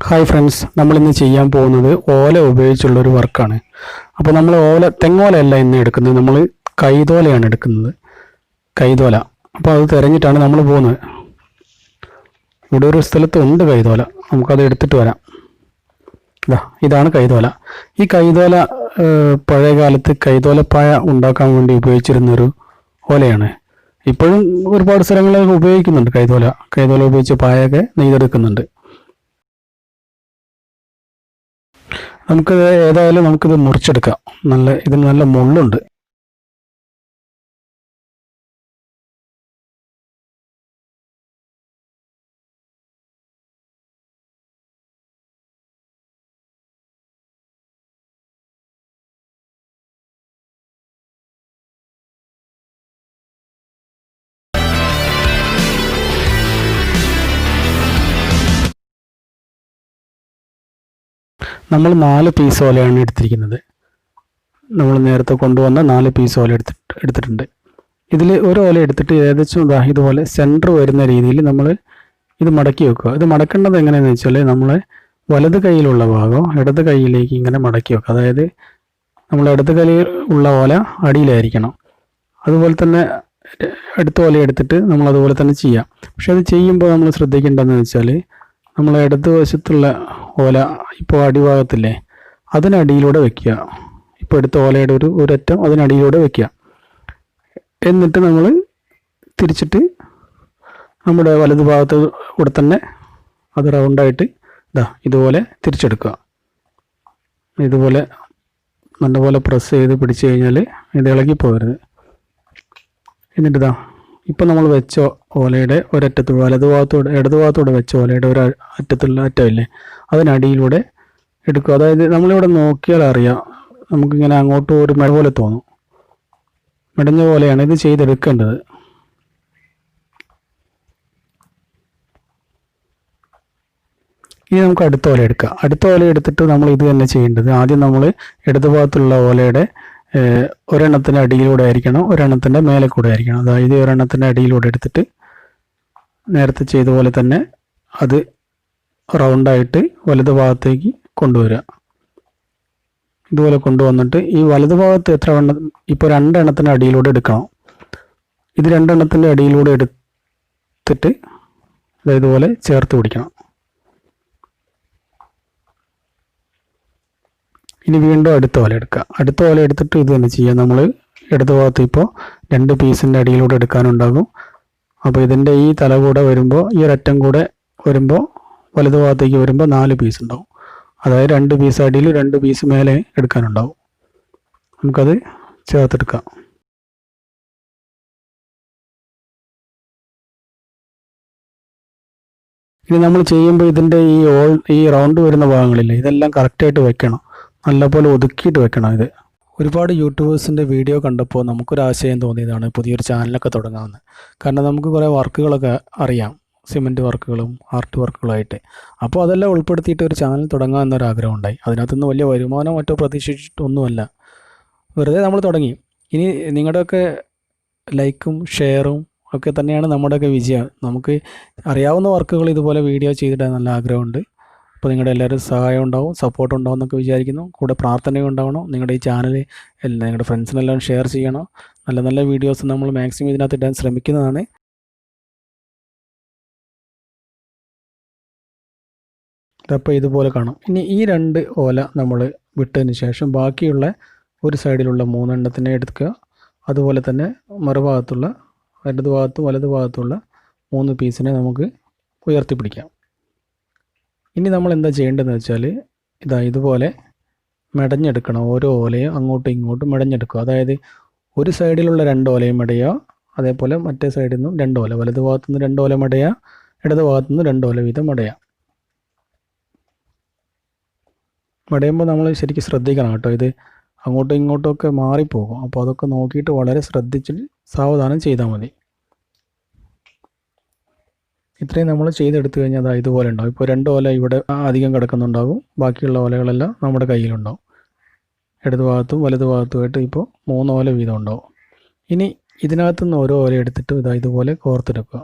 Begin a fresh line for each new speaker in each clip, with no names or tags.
Hi friends, നമ്മളിന്ന് ചെയ്യാൻ പോകുന്നത് ഓല ഉപയോഗിച്ചുള്ളൊരു വർക്കാണ്. അപ്പോൾ നമ്മൾ തെങ്ങോലയല്ല ഇന്ന് എടുക്കുന്നത്, നമ്മൾ കൈതോലയാണ് എടുക്കുന്നത്. കൈതോല. അപ്പോൾ അത് തിരഞ്ഞിട്ടാണ് നമ്മൾ പോകുന്നത്. ഇവിടെ ഒരു സ്ഥലത്തുണ്ട് കൈതോല, നമുക്കത് എടുത്തിട്ട് വരാം. ഇതാണ് കൈതോല. ഈ കൈതോല പഴയ കാലത്ത് കൈതോലപ്പായ ഉണ്ടാക്കാൻ വേണ്ടി ഉപയോഗിച്ചിരുന്നൊരു ഓലയാണ്. ഇപ്പോഴും ഒരുപാട് സ്ഥലങ്ങളിൽ ഉപയോഗിക്കുന്നുണ്ട് കൈതോല ഉപയോഗിച്ച് പായൊക്കെ നെയ്തെടുക്കുന്നുണ്ട്. നമുക്കിത് മുറിച്ചെടുക്കാം. ഇതിന് നല്ല മുള്ളുണ്ട്. നമ്മൾ 4 പീസ് ഓലയാണ് എടുത്തിരിക്കുന്നത്. നമ്മൾ നേരത്തെ കൊണ്ടുവന്ന 4 പീസ് ഓല എടുത്തിട്ടുണ്ട്. ഇതിൽ ഒരു ഓല എടുത്തിട്ട് ഏകദേശം ഇതുപോലെ സെൻറ്റർ വരുന്ന രീതിയിൽ നമ്മൾ ഇത് മടക്കി വെക്കുക. ഇത് മടക്കേണ്ടത് എങ്ങനെയാണെന്ന് വെച്ചാൽ, നമ്മൾ വലത് കൈയിലുള്ള ഭാഗം ഇടത് കൈയിലേക്ക് ഇങ്ങനെ മടക്കി വെക്കുക. അതായത് നമ്മൾ ഇടത് കൈയിൽ ഉള്ള ഓല അടിയിലായിരിക്കണം. അതുപോലെ തന്നെ അടുത്ത ഓല എടുത്തിട്ട് നമ്മൾ അതുപോലെ തന്നെ ചെയ്യാം. പക്ഷെ അത് ചെയ്യുമ്പോൾ നമ്മൾ ശ്രദ്ധിക്കേണ്ടതെന്ന് വെച്ചാൽ, നമ്മൾ ഇടത് വശത്തുള്ള ഓല ഇപ്പോൾ അടിഭാഗത്തില്ലേ, അതിനടിയിലൂടെ വെക്കുക. ഇപ്പോൾ എടുത്ത ഓലയുടെ ഒരറ്റം അതിനടിയിലൂടെ വെക്കുക. എന്നിട്ട് നമ്മൾ തിരിച്ചിട്ട് നമ്മുടെ വലതു ഭാഗത്ത് കൂടെ തന്നെ അത് റൗണ്ടായിട്ട് ഇതുപോലെ തിരിച്ചെടുക്കുക. ഇതുപോലെ നല്ലപോലെ പ്രസ് ചെയ്ത് പിടിച്ചു കഴിഞ്ഞാൽ ഇത് ഇളകി പോകരുത്. എന്നിട്ട് ഇപ്പം നമ്മൾ വെച്ച ഓലയുടെ ഒരറ്റത്ത് ഇടതുഭാഗത്തോടെ വെച്ച ഓലയുടെ ഒരു അറ്റത്തുള്ള അറ്റമില്ലേ, അതിനടിയിലൂടെ എടുക്കുക. അതായത് നമ്മളിവിടെ നോക്കിയാൽ അറിയാം, നമുക്കിങ്ങനെ അങ്ങോട്ടും ഒരു മഴ പോലെ തോന്നും. മെടഞ്ഞ പോലെയാണ് ഇത് ചെയ്തെടുക്കേണ്ടത്. ഇനി നമുക്ക് അടുത്ത ഓല എടുക്കാം. അടുത്ത ഓല എടുത്തിട്ട് നമ്മൾ ഇത് തന്നെ ചെയ്യേണ്ടത്. ആദ്യം നമ്മൾ ഇടതുഭാഗത്തുള്ള ഓലയുടെ ഒരെണ്ണത്തിൻ്റെ അടിയിലൂടെ ആയിരിക്കണം, ഒരെണ്ണത്തിൻ്റെ മേലെ കൂടെ ആയിരിക്കണം. അതായത് ഒരെണ്ണത്തിൻ്റെ അടിയിലൂടെ എടുത്തിട്ട് നേരത്തെ ചെയ്ത പോലെ തന്നെ അത് റൗണ്ടായിട്ട് വലതു ഭാഗത്തേക്ക് കൊണ്ടുവരിക. ഇതുപോലെ കൊണ്ടുവന്നിട്ട് ഈ വലതു ഭാഗത്ത് ഇപ്പോൾ 2 എണ്ണത്തിൻ്റെ അടിയിലൂടെ എടുക്കണം. ഇത് 2 എണ്ണത്തിൻ്റെ അടിയിലൂടെ എടുത്തിട്ട് ഇതുപോലെ ചേർത്ത് പിടിക്കണം. ഇനി വീണ്ടും അടുത്ത ഓല എടുക്കുക. അടുത്ത ഓല എടുത്തിട്ട് ഇത് തന്നെ ചെയ്യാം. നമ്മൾ ഇടതു ഭാഗത്ത് ഇപ്പോൾ 2 പീസിൻ്റെ അടിയിലൂടെ എടുക്കാനുണ്ടാകും. അപ്പോൾ ഇതിൻ്റെ ഈ തല കൂടെ വരുമ്പോൾ, ഈ ഒരറ്റം കൂടെ വരുമ്പോൾ, വലതു ഭാഗത്തേക്ക് വരുമ്പോൾ 4 പീസ് ഉണ്ടാവും. അതായത് 2 പീസ് അടിയിൽ 2 പീസ് മേലെ എടുക്കാനുണ്ടാവും. നമുക്കത് ചേർത്തെടുക്കാം. ഇനി നമ്മൾ ചെയ്യുമ്പോൾ ഇതിൻ്റെ ഈ റൗണ്ട് വരുന്ന ഭാഗങ്ങളില്ലേ, ഇതെല്ലാം കറക്റ്റായിട്ട് വെക്കണം. നല്ലപോലെ ഒതുക്കിയിട്ട് വെക്കണം. ഇത് ഒരുപാട് യൂട്യൂബേഴ്സിൻ്റെ വീഡിയോ കണ്ടപ്പോൾ നമുക്കൊരാശയം തോന്നിയതാണ് പുതിയൊരു ചാനലൊക്കെ തുടങ്ങാമെന്ന്. കാരണം നമുക്ക് കുറേ വർക്കുകളൊക്കെ അറിയാം, സിമൻറ്റ് വർക്കുകളും ആർട്ട് വർക്കുകളായിട്ട്. അപ്പോൾ അതെല്ലാം ഉൾപ്പെടുത്തിയിട്ട് ഒരു ചാനൽ തുടങ്ങാം എന്നൊരാഗ്രഹം ഉണ്ടായി. അതിനകത്തുനിന്ന് വലിയ വരുമാനം മറ്റോ പ്രതീക്ഷിച്ചിട്ടൊന്നുമല്ല, വെറുതെ നമ്മൾ തുടങ്ങി. ഇനി നിങ്ങളുടെയൊക്കെ ലൈക്കും ഷെയറും ഒക്കെ തന്നെയാണ് നമ്മുടെയൊക്കെ വിജയം. നമുക്ക് അറിയാവുന്ന വർക്കുകൾ ഇതുപോലെ വീഡിയോ ചെയ്തിടാൻ നല്ല ആഗ്രഹമുണ്ട്. അപ്പോൾ നിങ്ങളുടെ എല്ലാവരും സഹായം ഉണ്ടാവും, സപ്പോർട്ട് ഉണ്ടാവും എന്നൊക്കെ വിചാരിക്കുന്നു. കൂടെ പ്രാർത്ഥനയും ഉണ്ടാവണം. നിങ്ങളുടെ ഈ ചാനൽ നിങ്ങളുടെ ഫ്രണ്ട്സിനെല്ലാം ഷെയർ ചെയ്യണം. നല്ല നല്ല വീഡിയോസ് നമ്മൾ മാക്സിമം ഇതിനകത്ത് ഇടാൻ ശ്രമിക്കുന്നതാണ്. അപ്പോൾ ഇതുപോലെ കാണാം. ഇനി ഈ 2 ഓല നമ്മൾ വിട്ടതിന് ശേഷം ബാക്കിയുള്ള ഒരു സൈഡിലുള്ള 3 എണ്ണത്തിനെ എടുക്കുക. അതുപോലെ തന്നെ മറുഭാഗത്തുള്ള ഇടതു ഭാഗത്തും വലതു ഭാഗത്തുള്ള 3 പീസിനെ നമുക്ക് ഉയർത്തിപ്പിടിക്കാം. ഇനി നമ്മൾ എന്താ ചെയ്യേണ്ടതെന്ന് വെച്ചാൽ, ഇതുപോലെ മെടഞ്ഞെടുക്കണം. ഓരോ ഓലയും അങ്ങോട്ടും ഇങ്ങോട്ടും മെടഞ്ഞെടുക്കുക. അതായത് ഒരു സൈഡിലുള്ള 2 ഓലയും മെടയുക, അതേപോലെ മറ്റേ സൈഡിൽ നിന്നും 2 ഓല, വലതു ഭാഗത്തു നിന്ന് 2 ഓല മെടയുക, ഇടതു ഭാഗത്തു നിന്ന് 2 ഓല വീതം മെടയുക. മെടയുമ്പോൾ നമ്മൾ ശരിക്കും ശ്രദ്ധിക്കണം കേട്ടോ. ഇത് അങ്ങോട്ടും ഇങ്ങോട്ടും ഒക്കെ മാറിപ്പോകും. അപ്പോൾ അതൊക്കെ നോക്കിയിട്ട് വളരെ ശ്രദ്ധിച്ചിട്ട് സാവധാനം ചെയ്താൽ മതി. ഇത്രയും നമ്മൾ ചെയ്തെടുത്തു കഴിഞ്ഞാൽ ഇതുപോലെ ഉണ്ടാവും. ഇപ്പോൾ 2 ഓല ഇവിടെ അധികം കിടക്കുന്നുണ്ടാകും, ബാക്കിയുള്ള ഓലകളെല്ലാം നമ്മുടെ കയ്യിലുണ്ടാവും. ഇടതു ഭാഗത്തും വലതു ഭാഗത്തുമായിട്ട് ഇപ്പോൾ 3 ഓല വീതം ഉണ്ടാവും. ഇനി ഇതിനകത്തുനിന്ന് ഓരോ ഓല എടുത്തിട്ട് ഇതുപോലെ കോർത്തെടുക്കുക.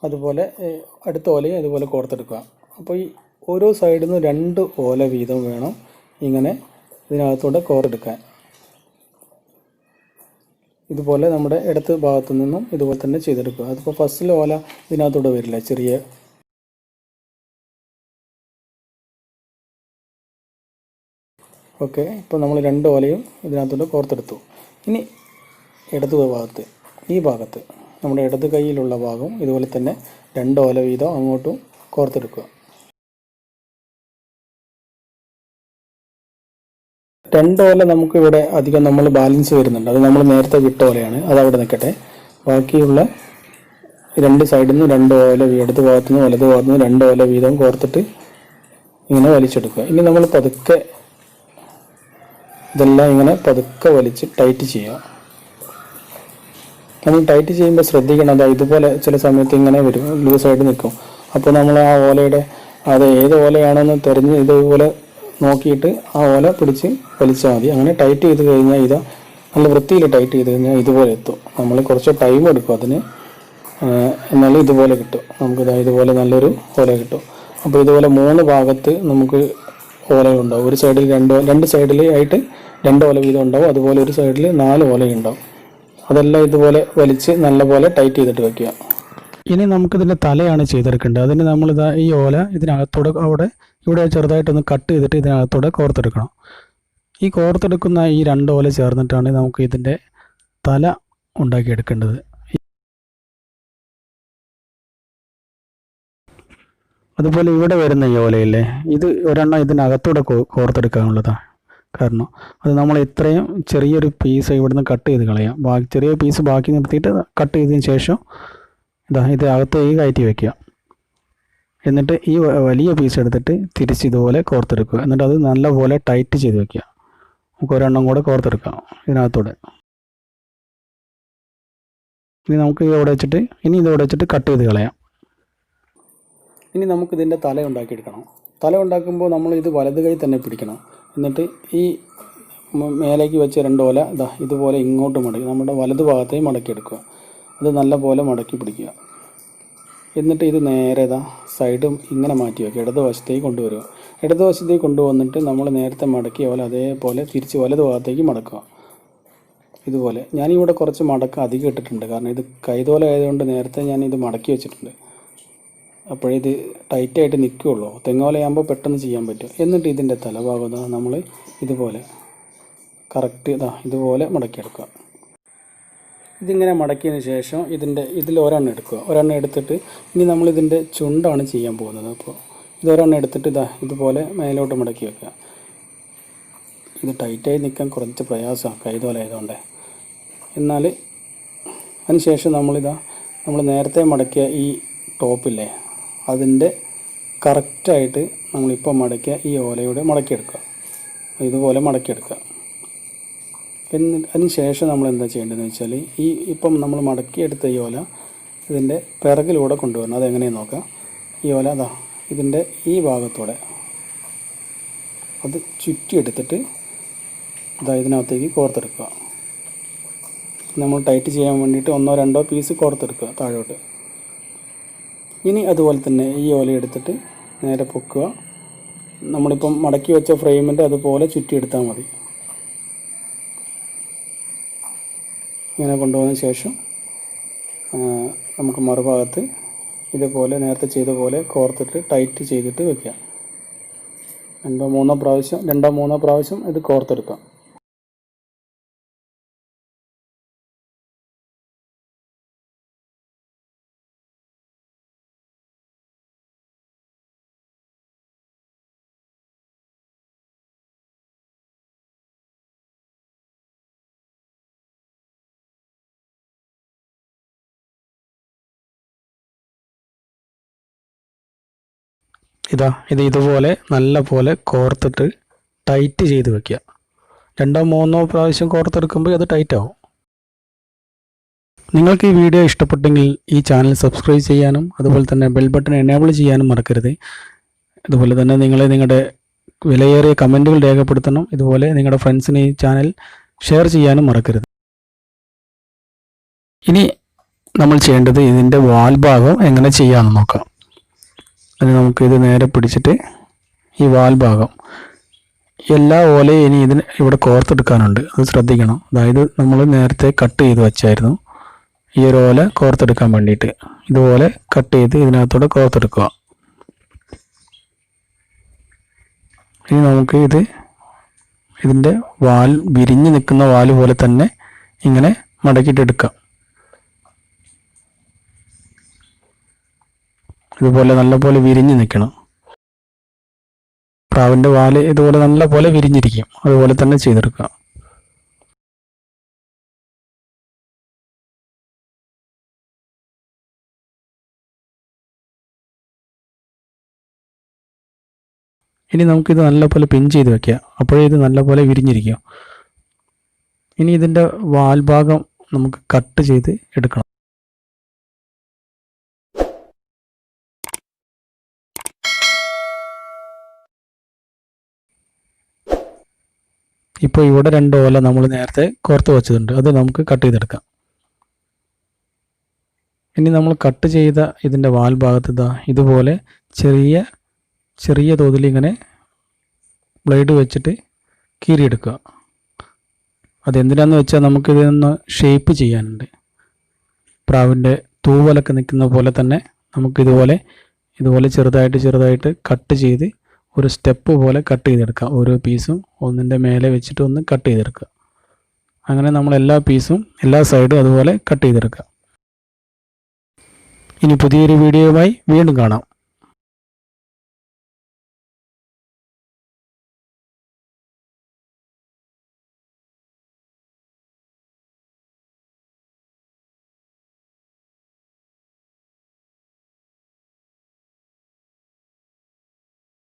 അതുപോലെ അടുത്ത ഓലയും അതുപോലെ കോർത്തെടുക്കുക. അപ്പോൾ ഈ ഓരോ സൈഡിൽ നിന്ന് 2 ഓല വീതം വേണം ഇങ്ങനെ ഇതിനകത്തൂടെ കോർത്തെടുക്കാൻ. ഇതുപോലെ നമ്മുടെ ഇടത്ത് ഭാഗത്തു നിന്നും ഇതുപോലെ തന്നെ ചെയ്തെടുക്കുക. അതിപ്പോൾ ഫസ്റ്റിലെ ഓല ഇതിനകത്തൂടെ വരില്ല, ചെറിയ. ഓക്കെ, ഇപ്പോൾ നമ്മൾ 2 ഓലയും ഇതിനകത്തൂടെ കോർത്തെടുത്തു. ഇനി ഇടത് ഭാഗത്ത്, ഈ ഭാഗത്ത് നമ്മുടെ ഇടത് കൈയിലുള്ള ഭാഗം ഇതുപോലെ തന്നെ 2 ഓല വീതം അങ്ങോട്ടും കോർത്തെടുക്കുക. 2 ഓല നമുക്ക് ഇവിടെ അധികം നമ്മൾ ബാലൻസ് വരുന്നുണ്ട്. അത് നമ്മൾ നേരത്തെ വിട്ട ഓലയാണ്, അതവിടെ നിൽക്കട്ടെ. ബാക്കിയുള്ള 2 സൈഡിൽ നിന്ന് 2 ഓല, ഇടത് ഭാഗത്തു നിന്ന് വലത് ഭാഗത്തു നിന്ന് 2 ഓല വീതം കോർത്തിട്ട് ഇങ്ങനെ വലിച്ചെടുക്കുക. ഇനി നമ്മൾ പതുക്കെ ഇതെല്ലാം ഇങ്ങനെ പതുക്കെ വലിച്ച് ടൈറ്റ് ചെയ്യുക. നമ്മൾ ടൈറ്റ് ചെയ്യുമ്പോൾ ശ്രദ്ധിക്കണം, അതാ ഇതുപോലെ ചില സമയത്ത് ഇങ്ങനെ വരും, ലൂസായിട്ട് നിൽക്കും. അപ്പോൾ നമ്മൾ ആ ഓലയുടെ അത് ഏത് ഓലയാണെന്ന് തിരഞ്ഞ് ഇതുപോലെ നോക്കിയിട്ട് ആ ഓല പിടിച്ച് വലിച്ചാൽ മതി. അങ്ങനെ ടൈറ്റ് ചെയ്ത് കഴിഞ്ഞാൽ ഇതാ നല്ല വൃത്തിയിൽ ടൈറ്റ് ചെയ്ത് കഴിഞ്ഞാൽ ഇതുപോലെ എത്തും. നമ്മൾ കുറച്ച് ടൈം എടുക്കും അതിന്, എന്നാലും ഇതുപോലെ കിട്ടും. നമുക്കിതാ ഇതുപോലെ നല്ലൊരു ഓല കിട്ടും. അപ്പോൾ ഇതുപോലെ 3 ഭാഗത്ത് നമുക്ക് ഓലകളുണ്ടാവും. ഒരു സൈഡിൽ 2 സൈഡിൽ ആയിട്ട് 2 ഓല വീതം ഉണ്ടാവും. അതുപോലെ ഒരു സൈഡിൽ 4 ഓലയുണ്ടാവും. അതെല്ലാം ഇതുപോലെ വലിച്ച് നല്ലപോലെ ടൈറ്റ് ചെയ്തിട്ട് വയ്ക്കുക. ഇനി നമുക്കിതിൻ്റെ തലയാണ് ചെയ്തെടുക്കേണ്ടത്. അതിന് നമ്മളിതാ ഈ ഓല ഇതിനകത്തൂടെ ഇവിടെ ചെറുതായിട്ടൊന്ന് കട്ട് ചെയ്തിട്ട് ഇതിനകത്തൂടെ കോർത്തെടുക്കണം. ഈ കോർത്തെടുക്കുന്ന ഈ 2 ഓല ചേർന്നിട്ടാണ് നമുക്ക് ഇതിൻ്റെ തല ഉണ്ടാക്കിയെടുക്കേണ്ടത്. അതുപോലെ ഇവിടെ വരുന്ന ഈ ഓലയില്ലേ, ഇത് ഒരെണ്ണം ഇതിനകത്തൂടെ കോർത്തെടുക്കാനുള്ളതാണ്. കാരണം അത് നമ്മൾ ഇത്രയും ചെറിയൊരു പീസ് ഇവിടുന്ന് കട്ട് ചെയ്ത് കളയാം. ചെറിയ പീസ് ബാക്കി നിർത്തിയിട്ട് കട്ട് ചെയ്തതിന് ശേഷം ഇത് അകത്തേക്ക് കയറ്റി വയ്ക്കുക. എന്നിട്ട് ഈ വലിയ പീസ് എടുത്തിട്ട് തിരിച്ച് ഇതുപോലെ കോർത്തെടുക്കുക. എന്നിട്ട് അത് നല്ലപോലെ ടൈറ്റ് ചെയ്ത് വയ്ക്കുക. നമുക്ക് ഒരെണ്ണം കൂടെ കോർത്തെടുക്കാം ഇതിനകത്തൂടെ. ഇനി നമുക്ക് ഇതോടെ വെച്ചിട്ട് കട്ട് ചെയ്ത് കളയാം. ഇനി നമുക്കിതിൻ്റെ തല ഉണ്ടാക്കിയെടുക്കണം. തല ഉണ്ടാക്കുമ്പോൾ നമ്മൾ ഇത് വലത് കൈ തന്നെ പിടിക്കണം. എന്നിട്ട് ഈ മേലേക്ക് വെച്ച 2 ഓല ഇതുപോലെ ഇങ്ങോട്ട് മടക്കി നമ്മുടെ വലത് ഭാഗത്തേക്ക് മടക്കിയെടുക്കുക. അത് നല്ല പോലെ മടക്കി പിടിക്കുക. എന്നിട്ട് ഇത് നേരെ സൈഡും ഇങ്ങനെ മാറ്റി വയ്ക്കുക. ഇടതുവശത്തേക്ക് കൊണ്ടുവരിക. ഇടതുവശത്തേക്ക് കൊണ്ടുവന്നിട്ട് നമ്മൾ നേരത്തെ മടക്കിയ പോലെ അതേപോലെ തിരിച്ച് വലത് ഭാഗത്തേക്ക് മടക്കുക. ഇതുപോലെ ഞാനിവിടെ കുറച്ച് മടക്കം അധികം ഇട്ടിട്ടുണ്ട്. കാരണം ഇത് കൈതോല ആയതുകൊണ്ട് നേരത്തെ ഞാനിത് മടക്കി വെച്ചിട്ടുണ്ട്. അപ്പോഴിത് ടൈറ്റായിട്ട് നിൽക്കുകയുള്ളൂ. തെങ്ങോലയാകുമ്പോൾ പെട്ടെന്ന് ചെയ്യാൻ പറ്റും. എന്നിട്ട് ഇതിൻ്റെ തലഭാഗം നമ്മൾ ഇതുപോലെ കറക്റ്റ് ഇതുപോലെ മടക്കിയെടുക്കുക. ഇതിങ്ങനെ മടക്കിയതിന് ശേഷം ഇതിൽ ഒരെണ്ണം എടുക്കുക. ഒരെണ്ണം എടുത്തിട്ട് ഇനി നമ്മളിതിൻ്റെ ചുണ്ടാണ് ചെയ്യാൻ പോകുന്നത്. അപ്പോൾ ഇതൊരെണ്ണം എടുത്തിട്ട് ഇതുപോലെ മേലോട്ട് മടക്കി വെക്കുക. ഇത് ടൈറ്റായി നിൽക്കാൻ കുറച്ച് പ്രയാസമാണ് കൈതോല ആയതുകൊണ്ട്. എന്നാൽ അതിന് ശേഷം നമ്മൾ നേരത്തെ മടക്കിയ ഈ ടോപ്പില്ലേ, അതിൻ്റെ കറക്റ്റായിട്ട് നമ്മളിപ്പോൾ മടക്കിയ ഈ ഓലയുടെ മടക്കിയെടുക്കുക. ഇതുപോലെ മടക്കിയെടുക്കുക. അതിന് ശേഷം നമ്മൾ എന്താ ചെയ്യേണ്ടതെന്ന് വെച്ചാൽ ഇപ്പം നമ്മൾ മടക്കിയെടുത്ത ഈ ഓല ഇതിൻ്റെ പിറകിലൂടെ കൊണ്ടുവരണം. അതെങ്ങനെയെന്ന് നോക്കാം. ഈ ഓല ഇതിൻ്റെ ഈ ഭാഗത്തൂടെ അത് ചുറ്റിയെടുത്തിട്ട് ഇതിനകത്തേക്ക് കോർത്തെടുക്കുക. നമ്മൾ ടൈറ്റ് ചെയ്യാൻ വേണ്ടിയിട്ട് 1-2 പീസ് കോർത്തെടുക്കുക താഴോട്ട്. ഇനി അതുപോലെ തന്നെ ഈ ഓല എടുത്തിട്ട് നേരെ പൊക്കുക. നമ്മളിപ്പം മടക്കി വെച്ച ഫ്രെയിമിൻ്റെ അതുപോലെ ചുറ്റിയെടുത്താൽ മതി. ഇങ്ങനെ കൊണ്ടുപോയതിന് ശേഷം നമുക്ക് മറുഭാഗത്ത് ഇതുപോലെ നേരത്തെ ചെയ്ത പോലെ കോർത്തിട്ട് ടൈറ്റ് ചെയ്തിട്ട് വെക്കാം. 2-3 പ്രാവശ്യം ഇത് കോർത്തെടുക്കാം. ഇത് ഇതുപോലെ നല്ല പോലെ കോർത്തിട്ട് ടൈറ്റ് ചെയ്ത് വെക്കുക. 2-3 പ്രാവശ്യം കോർത്തെടുക്കുമ്പോൾ അത് ടൈറ്റ് ആവും. നിങ്ങൾക്ക് ഈ വീഡിയോ ഇഷ്ടപ്പെട്ടെങ്കിൽ ഈ ചാനൽ സബ്സ്ക്രൈബ് ചെയ്യാനും അതുപോലെ തന്നെ ബെൽ ബട്ടൺ എനേബിൾ ചെയ്യാനും മറക്കരുത്. അതുപോലെ തന്നെ നിങ്ങളുടെ വിലയേറിയ കമൻറ്റുകൾ രേഖപ്പെടുത്തണം. ഇതുപോലെ നിങ്ങളുടെ ഫ്രണ്ട്സിന് ഈ ചാനൽ ഷെയർ ചെയ്യാനും മറക്കരുത്. ഇനി നമ്മൾ ചെയ്യേണ്ടത് ഇതിൻ്റെ വാൽ ഭാഗം എങ്ങനെ ചെയ്യാമെന്ന് നോക്കാം. അതിന് നമുക്കിത് നേരെ പിടിച്ചിട്ട് ഈ വാൽ ഭാഗം എല്ലാ ഓലയും ഇനി ഇതിന് ഇവിടെ കോർത്തെടുക്കാനുണ്ട്, അത് ശ്രദ്ധിക്കണം. അതായത് നമ്മൾ നേരത്തെ കട്ട് ചെയ്ത് വെച്ചായിരുന്നു ഈ ഒരു ഓല കോർത്തെടുക്കാൻ വേണ്ടിയിട്ട്. ഇതുപോലെ കട്ട് ചെയ്ത് ഇതിനകത്തൂടെ കോർത്തെടുക്കുക. ഇനി നമുക്ക് ഇതിൻ്റെ വാൽ വിരിഞ്ഞ് നിൽക്കുന്ന വാല് പോലെ തന്നെ ഇങ്ങനെ മടക്കിയിട്ടെടുക്കാം. ഇതുപോലെ നല്ലപോലെ വിരിഞ്ഞ് നിൽക്കണം. പ്രാവിൻ്റെ വാല് ഇതുപോലെ നല്ലപോലെ വിരിഞ്ഞിരിക്കും, അതുപോലെ തന്നെ ചെയ്തെടുക്കുക. ഇനി നമുക്കിത് നല്ലപോലെ പിൻ ചെയ്ത് വെക്കുക, അപ്പോഴേ ഇത് നല്ലപോലെ വിരിഞ്ഞിരിക്കും. ഇനി ഇതിൻ്റെ വാൽഭാഗം നമുക്ക് കട്ട് ചെയ്ത് എടുക്കണം. ഇപ്പോൾ ഇവിടെ 2 ഓല നമ്മൾ നേരത്തെ കോർത്ത് വെച്ചതുണ്ട്, അത് നമുക്ക് കട്ട് ചെയ്തെടുക്കാം. ഇനി നമ്മൾ കട്ട് ചെയ്ത ഇതിൻ്റെ വാൽഭാഗത്ത് ഇതുപോലെ ചെറിയ തോതിൽ ഇങ്ങനെ ബ്ലേഡ് വെച്ചിട്ട് കീറിയെടുക്കുക. അതെന്തിനാന്ന് വെച്ചാൽ നമുക്കിതൊന്ന് ഷേപ്പ് ചെയ്യാനുണ്ട്. പ്രാവിൻ്റെ തൂവലൊക്കെ നിൽക്കുന്ന പോലെ തന്നെ നമുക്കിതുപോലെ ചെറുതായിട്ട് കട്ട് ചെയ്ത് ഒരു സ്റ്റെപ്പ് പോലെ കട്ട് ചെയ്തെടുക്കുക. ഓരോ പീസും ഒന്നിൻ്റെ മേലെ വെച്ചിട്ട് ഒന്ന് കട്ട് ചെയ്തെടുക്കുക. അങ്ങനെ നമ്മൾ എല്ലാ പീസും എല്ലാ സൈഡും അതുപോലെ കട്ട് ചെയ്തെടുക്കുക. ഇനി പുതിയൊരു വീഡിയോയുമായി വീണ്ടും കാണാം.